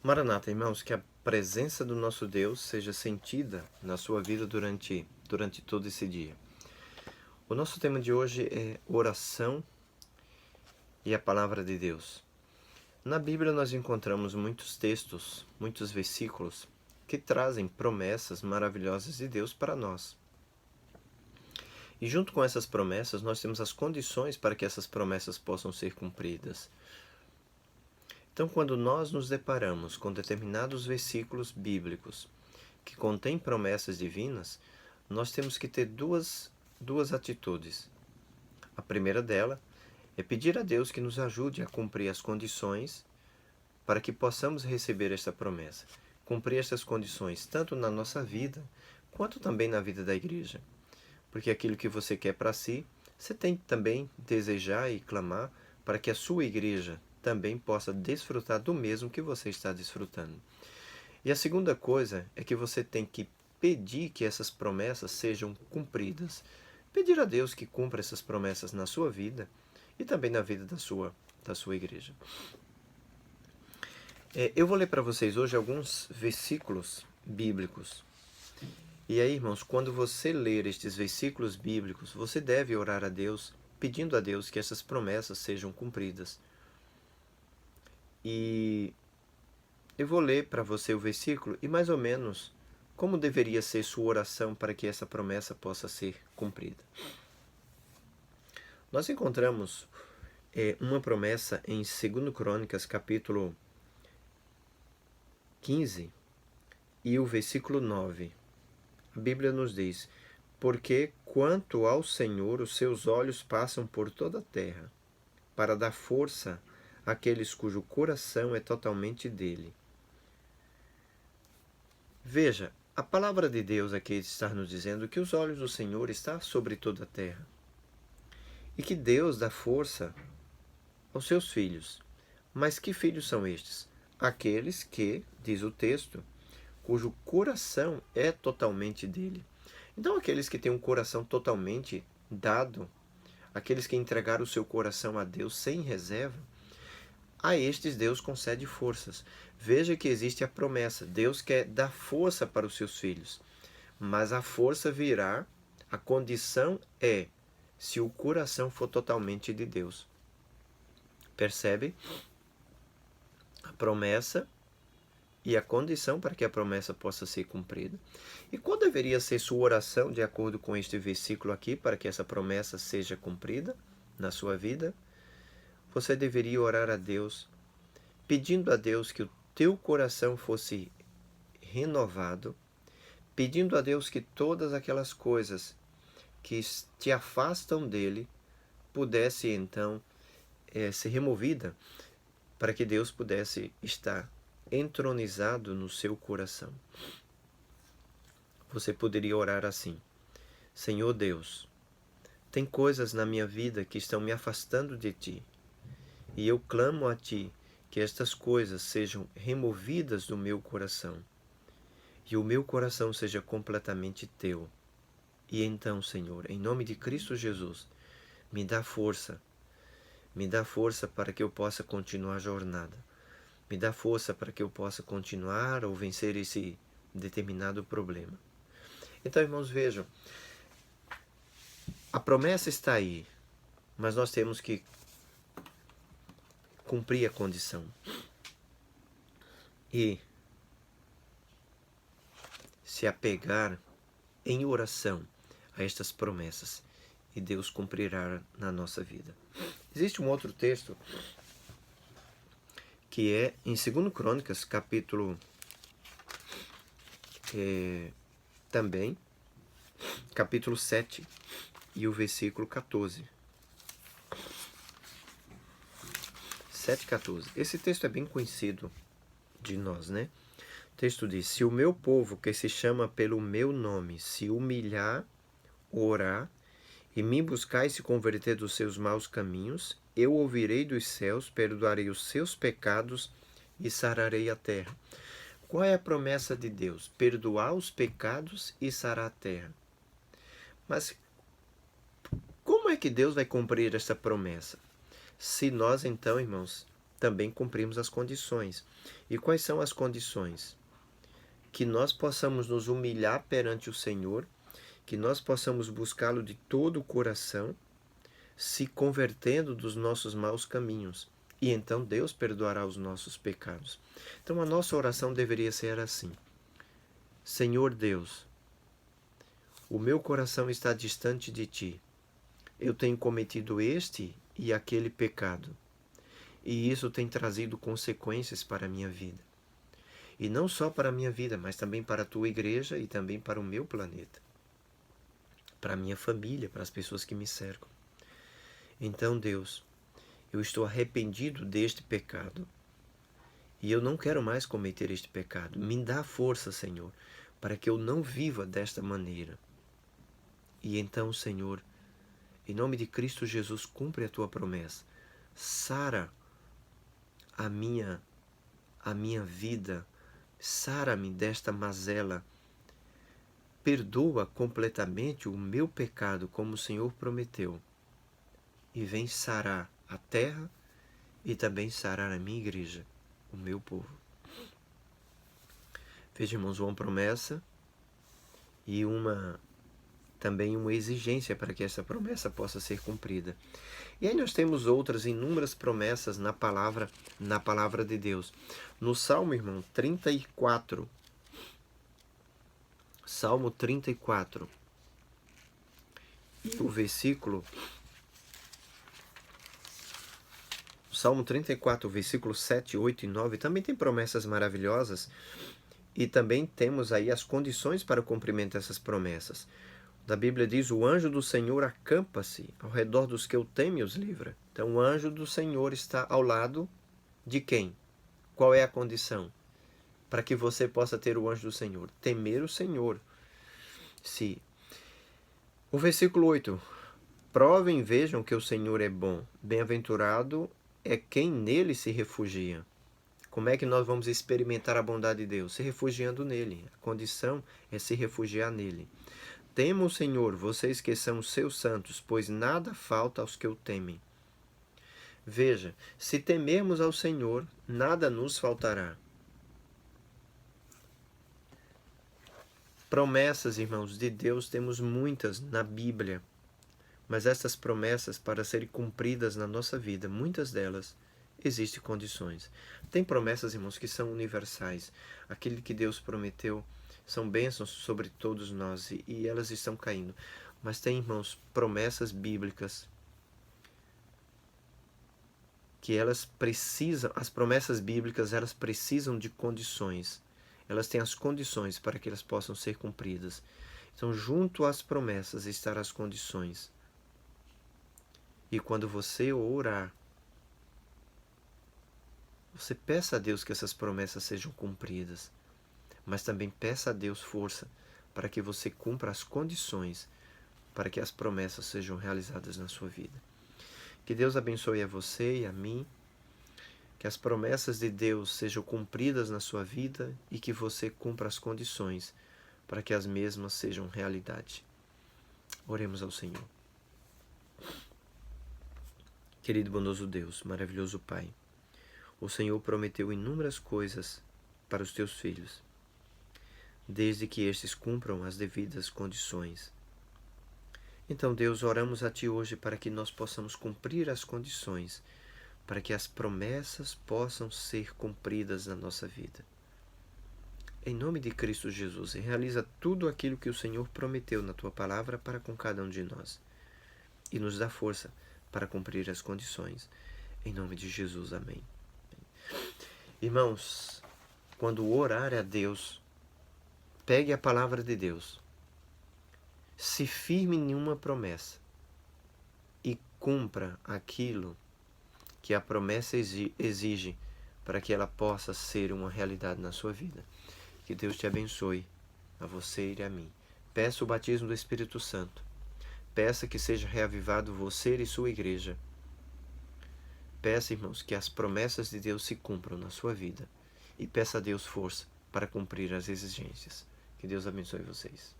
Maranata, irmãos, que a presença do nosso Deus seja sentida na sua vida durante todo esse dia. O nosso tema de hoje é oração e a palavra de Deus. Na Bíblia nós encontramos muitos textos, muitos versículos que trazem promessas maravilhosas de Deus para nós. E junto com essas promessas nós temos as condições para que essas promessas possam ser cumpridas. Então, quando nós nos deparamos com determinados versículos bíblicos que contêm promessas divinas, nós temos que ter duas atitudes. A primeira dela é pedir a Deus que nos ajude a cumprir as condições para que possamos receber esta promessa. Cumprir estas condições tanto na nossa vida, quanto também na vida da igreja. Porque aquilo que você quer para si, você tem que também desejar e clamar para que a sua igreja também possa desfrutar do mesmo que você está desfrutando. E a segunda coisa é que você tem que pedir que essas promessas sejam cumpridas. Pedir a Deus que cumpra essas promessas na sua vida e também na vida da sua igreja. Eu vou ler para vocês hoje alguns versículos bíblicos. E aí, irmãos, quando você ler estes versículos bíblicos, você deve orar a Deus, pedindo a Deus que essas promessas sejam cumpridas. E eu vou ler para você o versículo e mais ou menos como deveria ser sua oração para que essa promessa possa ser cumprida. Nós encontramos uma promessa em 2 Crônicas, capítulo 15 e o versículo 9. A Bíblia nos diz: porque quanto ao Senhor, os seus olhos passam por toda a terra, para dar força àqueles cujo coração é totalmente dele. Veja, a palavra de Deus aqui está nos dizendo que os olhos do Senhor estão sobre toda a terra. E que Deus dá força aos seus filhos. Mas que filhos são estes? Aqueles que, diz o texto, cujo coração é totalmente dele. Então, aqueles que têm um coração totalmente dado, aqueles que entregaram o seu coração a Deus sem reserva, a estes Deus concede forças. Veja que existe a promessa. Deus quer dar força para os seus filhos. Mas a força virá, a condição é se o coração for totalmente de Deus. Percebe? A promessa e a condição para que a promessa possa ser cumprida. E qual deveria ser sua oração de acordo com este versículo aqui para que essa promessa seja cumprida na sua vida? Você deveria orar a Deus, pedindo a Deus que o teu coração fosse renovado, pedindo a Deus que todas aquelas coisas que te afastam dele pudesse então ser removida para que Deus pudesse estar entronizado no seu coração. Você poderia orar assim: Senhor Deus, tem coisas na minha vida que estão me afastando de ti, e eu clamo a ti que estas coisas sejam removidas do meu coração, e o meu coração seja completamente teu. E então, Senhor, em nome de Cristo Jesus, me dá força para que eu possa continuar a jornada. Me dá força para que eu possa continuar ou vencer esse determinado problema. Então, irmãos, vejam, a promessa está aí, mas nós temos que cumprir a condição. E se apegar em oração a estas promessas, e Deus cumprirá na nossa vida. Existe um outro texto que é em 2 Crônicas, capítulo também, capítulo 7 e o versículo 14. 7:14. Esse texto é bem conhecido de nós, né? O texto diz: se o meu povo, que se chama pelo meu nome, se humilhar, orar e me buscar e se converter dos seus maus caminhos, eu ouvirei dos céus, perdoarei os seus pecados e sararei a terra. Qual é a promessa de Deus? Perdoar os pecados e sarar a terra. Mas como é que Deus vai cumprir essa promessa? Se nós, então, irmãos, também cumprimos as condições. E quais são as condições? Que nós possamos nos humilhar perante o Senhor, que nós possamos buscá-lo de todo o coração, se convertendo dos nossos maus caminhos. E então Deus perdoará os nossos pecados. Então a nossa oração deveria ser assim: Senhor Deus, o meu coração está distante de ti. Eu tenho cometido este e aquele pecado. E isso tem trazido consequências para a minha vida. E não só para a minha vida, mas também para a tua igreja e também para o meu planeta. Para a minha família, para as pessoas que me cercam. Então, Deus, eu estou arrependido deste pecado. E eu não quero mais cometer este pecado. Me dá força, Senhor, para que eu não viva desta maneira. E então, Senhor, em nome de Cristo Jesus, cumpre a tua promessa. Sara a minha vida, sara-me desta mazela, perdoa completamente o meu pecado, como o Senhor prometeu, e vem sarar a terra e também sarar a minha igreja, o meu povo. Veja, irmãos, uma promessa e também uma exigência para que essa promessa possa ser cumprida. E aí nós temos outras inúmeras promessas na palavra de Deus. No Salmo, irmão, 34. Salmo 34. E o versículo... Salmo 34, versículo 7, 8 e 9, também tem promessas maravilhosas. E também temos aí as condições para o cumprimento dessas promessas. Da Bíblia diz: o anjo do Senhor acampa-se ao redor dos que o temem e os livra. Então o anjo do Senhor está ao lado de quem? Qual é a condição para que você possa ter o anjo do Senhor? Temer o Senhor. Se o versículo 8: provem e vejam que o Senhor é bom. Bem-aventurado é quem nele se refugia. Como é que nós vamos experimentar a bondade de Deus? Se refugiando nele. A condição é se refugiar nele. Temam o Senhor, vocês que são seus santos, pois nada falta aos que o temem. Veja, se temermos ao Senhor, nada nos faltará. Promessas, irmãos, de Deus temos muitas na Bíblia, mas essas promessas, para serem cumpridas na nossa vida, muitas delas, existem condições. Tem promessas, irmãos, que são universais. Aquilo que Deus prometeu são bênçãos sobre todos nós e elas estão caindo. Mas tem, irmãos, promessas bíblicas que elas precisam, as promessas bíblicas, elas precisam de condições. Elas têm as condições para que elas possam ser cumpridas. Então, junto às promessas estarão as condições. E quando você orar, você peça a Deus que essas promessas sejam cumpridas, mas também peça a Deus força para que você cumpra as condições para que as promessas sejam realizadas na sua vida. Que Deus abençoe a você e a mim, que as promessas de Deus sejam cumpridas na sua vida e que você cumpra as condições para que as mesmas sejam realidade. Oremos ao Senhor. Querido bondoso Deus, maravilhoso Pai, o Senhor prometeu inúmeras coisas para os teus filhos, desde que estes cumpram as devidas condições. Então, Deus, oramos a Ti hoje para que nós possamos cumprir as condições, para que as promessas possam ser cumpridas na nossa vida. Em nome de Cristo Jesus, realiza tudo aquilo que o Senhor prometeu na Tua palavra para com cada um de nós. E nos dá força para cumprir as condições. Em nome de Jesus, amém. Irmãos, quando orar a Deus, pegue a palavra de Deus, se firme em uma promessa e cumpra aquilo que a promessa exige para que ela possa ser uma realidade na sua vida. Que Deus te abençoe, a você e a mim. Peça o batismo do Espírito Santo. Peça que seja reavivado você e sua igreja. Peça, irmãos, que as promessas de Deus se cumpram na sua vida. E peça a Deus força para cumprir as exigências. Que Deus abençoe vocês.